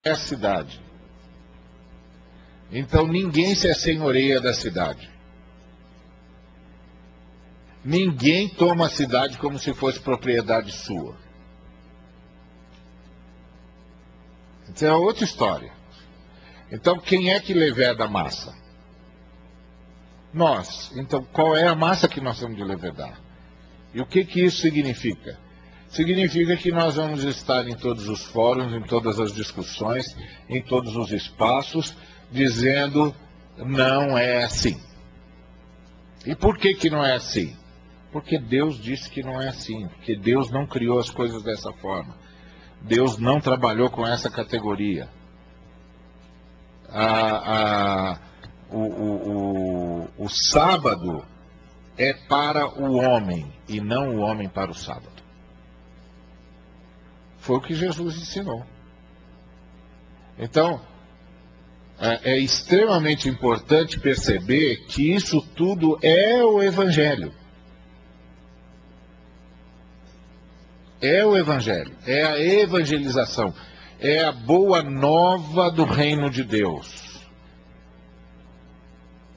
é a cidade. Então ninguém se assenhoreia da cidade. Ninguém toma a cidade como se fosse propriedade sua. Isso é outra história. Então quem é que leveda a massa? Nós. Então qual é a massa que nós temos de levedar? E o que isso significa? Significa que nós vamos estar em todos os fóruns, em todas as discussões, em todos os espaços, dizendo não é assim. E por que não é assim? Porque Deus disse que não é assim, porque Deus não criou as coisas dessa forma. Deus não trabalhou com essa categoria. O sábado é para o homem e não o homem para o sábado. Foi o que Jesus ensinou. Então, é extremamente importante perceber que isso tudo é o Evangelho. É o Evangelho, é a evangelização, é a boa nova do reino de Deus.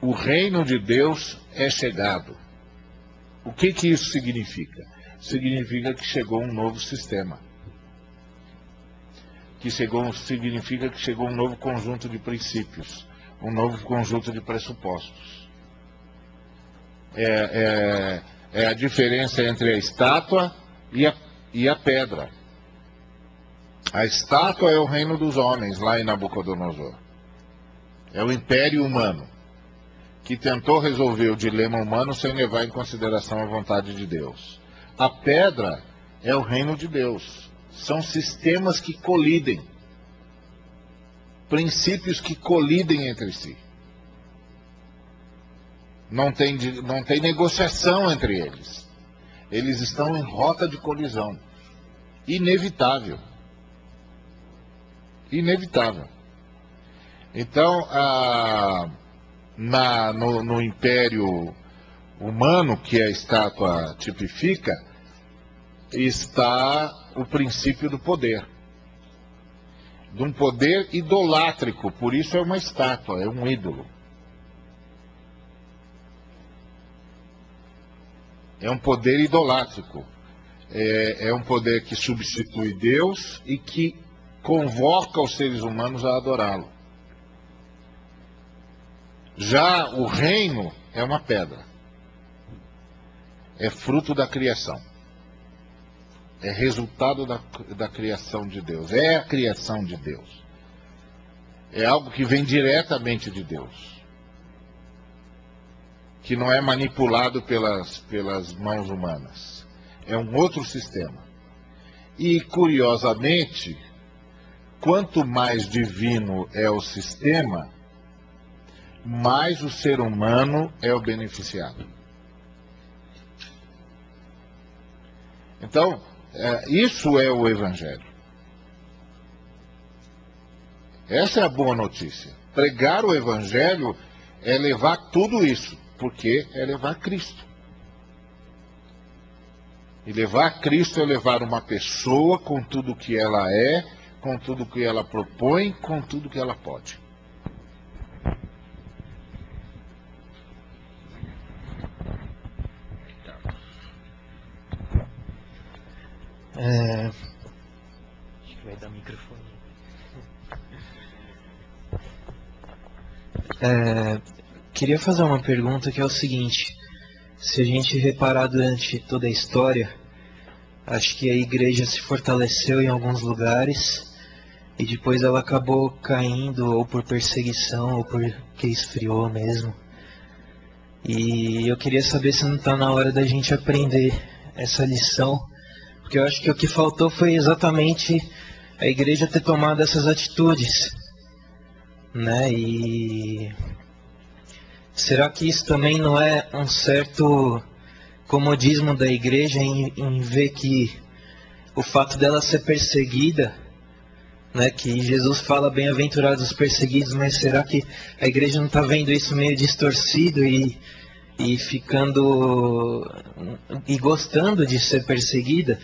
O reino de Deus é chegado. O que isso significa? Significa que chegou um novo sistema. Significa que chegou um novo conjunto de princípios, um novo conjunto de pressupostos. É a diferença entre a estátua e a pedra. A estátua é o reino dos homens, lá em Nabucodonosor. É o império humano, que tentou resolver o dilema humano sem levar em consideração a vontade de Deus. A pedra é o reino de Deus. São sistemas que colidem. Princípios que colidem entre si. Não tem negociação entre eles. Eles estão em rota de colisão. Inevitável. Inevitável. Então, no império humano, que a estátua tipifica, está o princípio do poder. De um poder idolátrico, por isso é uma estátua, é um ídolo. É um poder idolátrico. É um poder que substitui Deus e que convoca os seres humanos a adorá-lo. Já o reino é uma pedra. É fruto da criação. É resultado da criação de Deus. É a criação de Deus. É algo que vem diretamente de Deus. Que não é manipulado pelas mãos humanas. É um outro sistema. E, curiosamente, quanto mais divino é o sistema, mais o ser humano é o beneficiado. Então, isso é o Evangelho. Essa é a boa notícia. Pregar o Evangelho é levar tudo isso, porque é levar Cristo. E levar Cristo é levar uma pessoa com tudo o que ela é, com tudo o que ela propõe, com tudo o que ela pode. Acho que vai dar microfone. Queria fazer uma pergunta que é o seguinte: se a gente reparar durante toda a história, acho que a igreja se fortaleceu em alguns lugares e depois ela acabou caindo ou por perseguição ou porque esfriou mesmo. E eu queria saber se não está na hora da gente aprender essa lição. Porque eu acho que o que faltou foi exatamente a igreja ter tomado essas atitudes, né? E será que isso também não é um certo comodismo da igreja em ver que o fato dela ser perseguida, né? Que Jesus fala bem-aventurados os perseguidos, mas será que a igreja não está vendo isso meio distorcido e ficando e gostando de ser perseguida?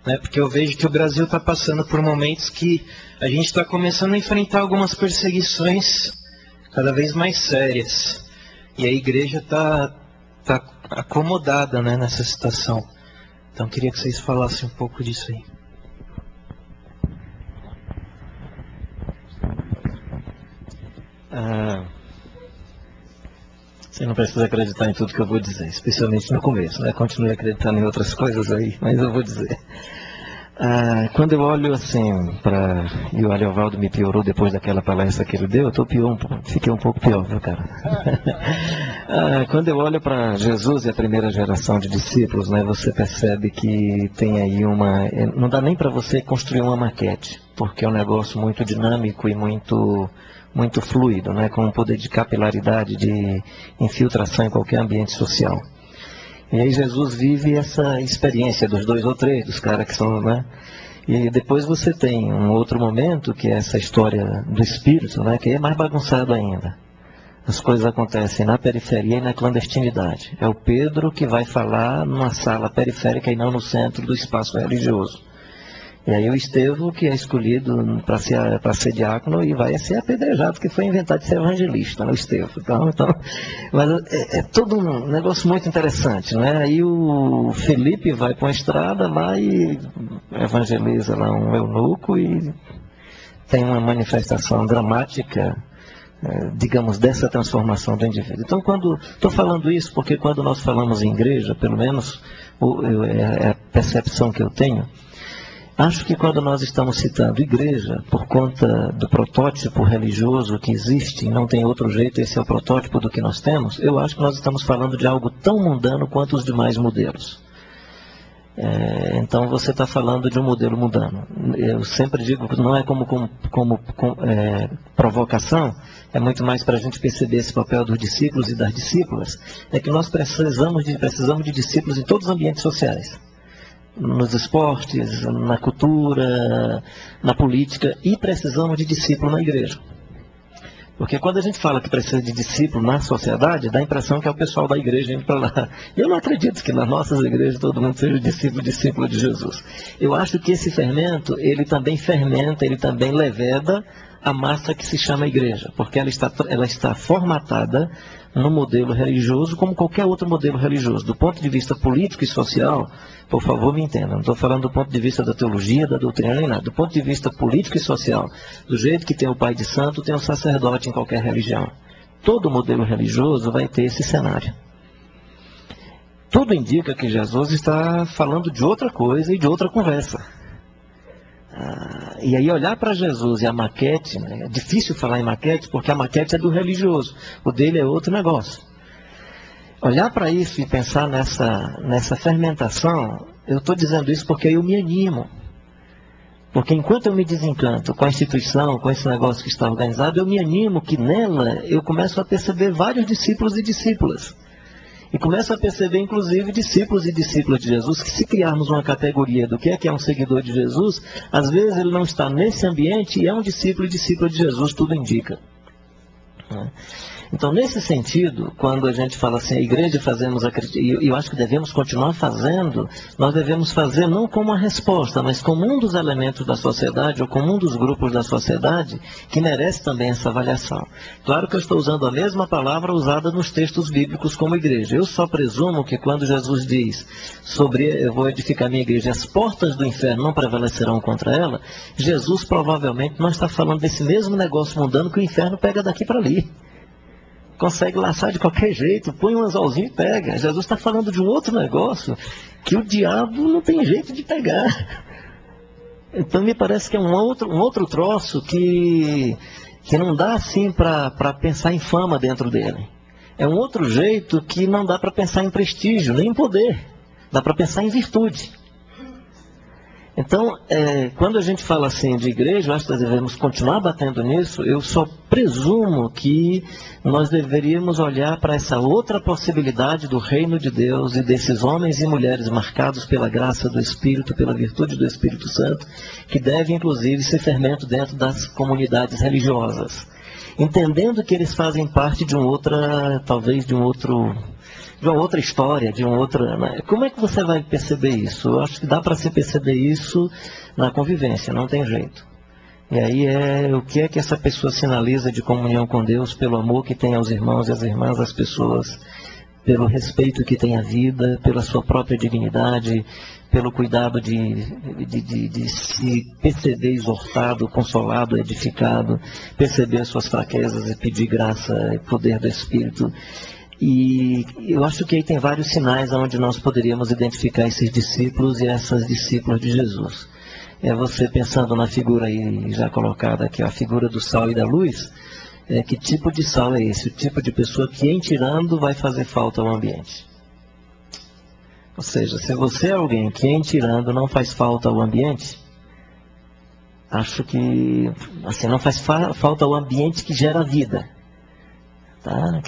né? Porque eu vejo que o Brasil está passando por momentos que a gente está começando a enfrentar algumas perseguições cada vez mais sérias. E a igreja está acomodada, né, nessa situação. Então queria que vocês falassem um pouco disso aí. Você não precisa acreditar em tudo que eu vou dizer, especialmente no começo, né? Continue acreditando em outras coisas aí, mas eu vou dizer. Quando eu olho assim e o Ariovaldo me piorou depois daquela palestra que ele deu, eu fiquei um pouco pior, viu, cara? Quando eu olho para Jesus e a primeira geração de discípulos, né, você percebe que tem aí não dá nem para você construir uma maquete, porque é um negócio muito dinâmico e muito fluido, né, com um poder de capilaridade, de infiltração em qualquer ambiente social. E aí Jesus vive essa experiência dos 2 ou 3, dos caras que são, né? E depois você tem um outro momento, que é essa história do Espírito, né? Que é mais bagunçado ainda. As coisas acontecem na periferia e na clandestinidade. É o Pedro que vai falar numa sala periférica e não no centro do espaço religioso. E aí o Estevão, que é escolhido para ser diácono, e vai ser apedrejado, porque foi inventado de ser evangelista, né, o Estevão. Então, mas é todo um negócio muito interessante, né? Aí o Felipe vai para uma estrada lá e evangeliza lá um eunuco e tem uma manifestação dramática, digamos, dessa transformação do indivíduo. Então, estou falando isso porque quando nós falamos em igreja, pelo menos é a percepção que eu tenho, acho que quando nós estamos citando igreja, por conta do protótipo religioso que existe, e não tem outro jeito, esse é o protótipo do que nós temos, eu acho que nós estamos falando de algo tão mundano quanto os demais modelos. Então você está falando de um modelo mundano. Eu sempre digo que não é como provocação, é muito mais para a gente perceber esse papel dos discípulos e das discípulas, é que nós precisamos de discípulos em todos os ambientes sociais. Nos esportes, na cultura, na política, e precisamos de discípulo na igreja. Porque quando a gente fala que precisa de discípulo na sociedade, dá a impressão que é o pessoal da igreja indo para lá. Eu não acredito que nas nossas igrejas todo mundo seja discípulo de Jesus. Eu acho que esse fermento, ele também fermenta, ele também leveda a massa que se chama igreja, porque ela está formatada no modelo religioso como qualquer outro modelo religioso. Do ponto de vista político e social, por favor me entendam, não estou falando do ponto de vista da teologia, da doutrina, nem nada. Do ponto de vista político e social, do jeito que tem o pai de santo, tem o sacerdote em qualquer religião. Todo modelo religioso vai ter esse cenário. Tudo indica que Jesus está falando de outra coisa e de outra conversa. E aí olhar para Jesus e a maquete, né, é difícil falar em maquete porque a maquete é do religioso, o dele é outro negócio. Olhar para isso e pensar nessa fermentação, eu estou dizendo isso porque eu me animo. Porque enquanto eu me desencanto com a instituição, com esse negócio que está organizado, eu me animo que nela eu começo a perceber vários discípulos e discípulas. E começo a perceber, inclusive, discípulos e discípulas de Jesus, que se criarmos uma categoria do que é um seguidor de Jesus, às vezes ele não está nesse ambiente e é um discípulo e discípula de Jesus, tudo indica. Então, nesse sentido, quando a gente fala assim, a igreja fazemos, e eu acho que devemos continuar fazendo, nós devemos fazer não como uma resposta, mas como um dos elementos da sociedade, ou como um dos grupos da sociedade, que merece também essa avaliação. Claro que eu estou usando a mesma palavra usada nos textos bíblicos como igreja. Eu só presumo que quando Jesus diz eu vou edificar minha igreja, as portas do inferno não prevalecerão contra ela, Jesus provavelmente não está falando desse mesmo negócio mundano que o inferno pega daqui para ali. Consegue laçar de qualquer jeito, põe um anzolzinho e pega. Jesus está falando de um outro negócio que o diabo não tem jeito de pegar. Então me parece que é um outro troço que não dá assim para pensar em fama dentro dele. É um outro jeito que não dá para pensar em prestígio, nem em poder. Dá para pensar em virtude. Então, quando a gente fala assim de igreja, eu acho que nós devemos continuar batendo nisso. Eu só presumo que nós deveríamos olhar para essa outra possibilidade do reino de Deus e desses homens e mulheres marcados pela graça do Espírito, pela virtude do Espírito Santo, que devem, inclusive, ser fermento dentro das comunidades religiosas. Entendendo que eles fazem parte talvez de um outro uma outra história, de um outro... Né? Como é que você vai perceber isso? Eu acho que dá para se perceber isso na convivência, não tem jeito. E aí o que é que essa pessoa sinaliza de comunhão com Deus, pelo amor que tem aos irmãos e às irmãs, às pessoas, pelo respeito que tem à vida, pela sua própria dignidade, pelo cuidado de se perceber exortado, consolado, edificado, perceber as suas fraquezas e pedir graça e poder do Espírito. E eu acho que aí tem vários sinais onde nós poderíamos identificar esses discípulos e essas discípulas de Jesus. É você pensando na figura aí já colocada aqui, a figura do sal e da luz, que tipo de sal é esse? O tipo de pessoa que em tirando vai fazer falta ao ambiente. Ou seja, se você é alguém que em tirando não faz falta ao ambiente, acho que assim, não faz falta ao ambiente que gera vida, tá?